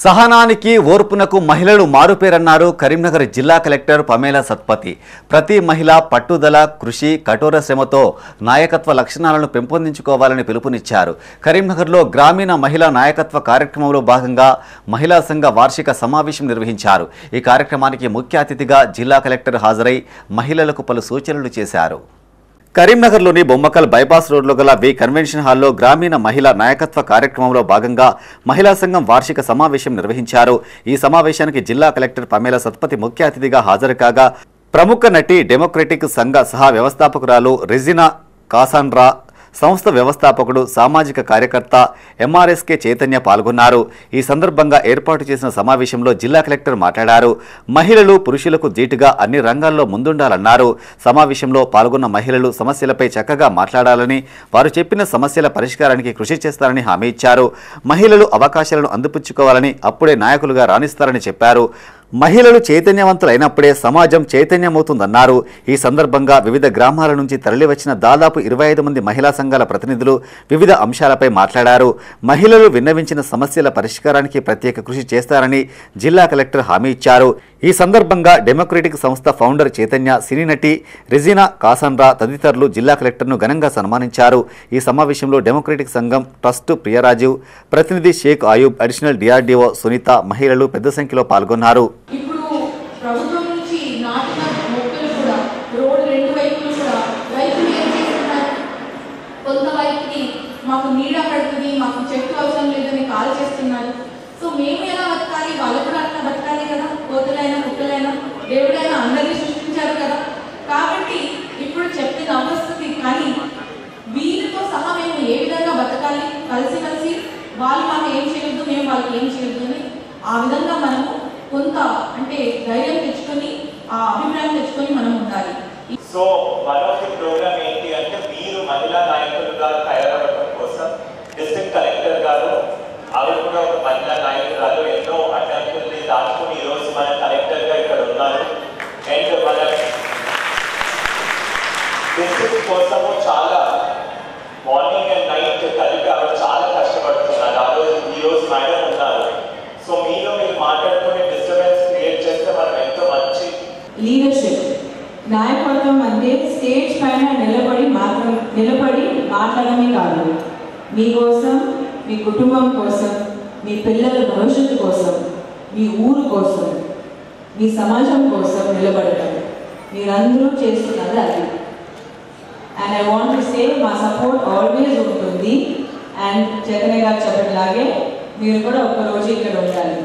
సహనానికి ఓర్పునకు మహిళలు మారుపేరన్నారు కరీంనగర్ జిల్లా కలెక్టర్ పమేలా సత్పతి. ప్రతి మహిళ పట్టుదల, కృషి, కఠోర శ్రమతో నాయకత్వ లక్షణాలను పెంపొందించుకోవాలని పిలుపునిచ్చారు. కరీంనగర్లో గ్రామీణ మహిళా నాయకత్వ కార్యక్రమంలో భాగంగా మహిళా సంఘ వార్షిక సమావేశం నిర్వహించారు. ఈ కార్యక్రమానికి ముఖ్య అతిథిగా జిల్లా కలెక్టర్ హాజరై మహిళలకు పలు సూచనలు చేశారు. కరీంనగర్లోని బొమ్మకల్ బైపాస్ రోడ్లో గల వి కన్వెన్షన్ హాల్లో గ్రామీణ మహిళా నాయకత్వ కార్యక్రమంలో భాగంగా మహిళా సంఘం వార్షిక సమావేశం నిర్వహించారు. ఈ సమావేశానికి జిల్లా కలెక్టర్ పమేలా సత్పతి ముఖ్య అతిథిగా హాజరు కాగా ప్రముఖ నటి, డెమోక్రటిక్ సంఘ సహా వ్యవస్థాపకురాలు రెజినా కాసాండ్రా, సంస్థ వ్యవస్థాపకుడు, సామాజిక కార్యకర్త ఎంఆర్ఎస్కే చైతన్య పాల్గొన్నారు. ఈ సందర్భంగా ఏర్పాటు చేసిన సమావేశంలో జిల్లా కలెక్టర్ మాట్లాడారు. మహిళలు పురుషులకు ధీటుగా అన్ని రంగాల్లో ముందుండాలన్నారు. సమావేశంలో పాల్గొన్న మహిళలు సమస్యలపై చక్కగా మాట్లాడాలని, వారు చెప్పిన సమస్యల పరిష్కారానికి కృషి చేస్తారని హామీ ఇచ్చారు. మహిళలు అవకాశాలను అందిపుచ్చుకోవాలని, అప్పుడే నాయకులుగా రాణిస్తారని చెప్పారు. మహిళలు చైతన్యవంతులైనప్పుడే సమాజం చైతన్యమవుతుందన్నారు. ఈ సందర్భంగా వివిధ గ్రామాల నుంచి తరలివచ్చిన దాదాపు 25 మంది మహిళా సంఘాల ప్రతినిధులు వివిధ అంశాలపై మాట్లాడారు. మహిళలు విన్నవించిన సమస్యల పరిష్కారానికి ప్రత్యేక కృషి చేస్తారని జిల్లా కలెక్టర్ హామీ ఇచ్చారు. ఈ సందర్భంగా డెమోక్రటిక్ సంస్థ ఫౌండర్ చైతన్య, సినీ నటి రెజినా కాసాండ్రా తదితరులు జిల్లా కలెక్టర్ను ఘనంగా సన్మానించారు. ఈ సమావేశంలో డెమోక్రటిక్ సంఘం ట్రస్ట్ ప్రియరాజీవ్, ప్రతినిధి షేక్ ఆయూబ్, అడిషనల్ డిఆర్డీఓ సునీత, మహిళలు పెద్ద సంఖ్యలో పాల్గొన్నారు. ఇప్పుడు ప్రభుత్వం నుంచి నాటిన మొక్కలు కూడా రోడ్ రెండు వైపులు కూడా రైతులు ఏం చేస్తున్నారు? కొంత వైపుకి మాకు నీడ పడుతుంది, మాకు చెట్టు అవసరం లేదని కాల్ చేస్తున్నారు. సో మేము ఎలా బతకాలి? వాళ్ళు కూడా అట్లా బతకాలి కదా. కోతులైనా కుక్కలైనా దేవుడైనా అందరినీ సృష్టించారు కదా. కాబట్టి ఇప్పుడు చెప్తే నవ్వొస్తుంది, కానీ వీరితో సహా మేము ఏ విధంగా బతకాలి, కలిసి వాళ్ళు మాకు ఏం చేయొద్దు, మేము వాళ్ళకి ఏం చేయొద్దు అని ఆ విధంగా మనము కొంత అంటే ధైర్యం తెచ్చుకొని, ఆ అభిప్రాయం తెచ్చుకొని మనం ఉండాలి. So one of the program ఏంటి అంటే మీరు మహిళా నాయకులుగా తయారవడం కోసం డిస్ట్రిక్ట్ కలెక్టర్ గారు, ఆవిడ కూడా ఒక మహిళా నాయకురాలు, ఎన్నో అడ్డంకుల్ని దాచుకుని ఈరోజు మన కలెక్టర్ గా ఇక్కడ ఉన్నారు. అండ్ మన డిస్ట్రిక్ట్ కోసము చాలా మార్నింగ్ అండ్ నైట్ కలిపి ఆవిడ చాలా కష్టపడుతున్నారు. ఆ రోజు ఈరోజు మేడం ఉన్నారు. సో మీరు మాట్లాడుకునే డిస్టర్బెన్స్ క్రియేట్ చేస్తే మనం ఎంతో మంచి లీడర్షిప్, నాయకత్వం అంటే స్టేజ్ పైన నిలబడి మాట్లాడమే కాదు, మీకోసం, మీ కుటుంబం కోసం, మీ పిల్లల భవిష్యత్తు కోసం, మీ ఊరు కోసం, మీ సమాజం కోసం నిలబడటం మీరందరూ చేస్తున్నది అది. And I want to say మా సపోర్ట్ ఆల్వేస్ ఉంటుంది. అండ్ చైతన్య గారు చెప్పినలాగే మీరు కూడా ఒక్కరోజు ఇక్కడ ఉండాలి.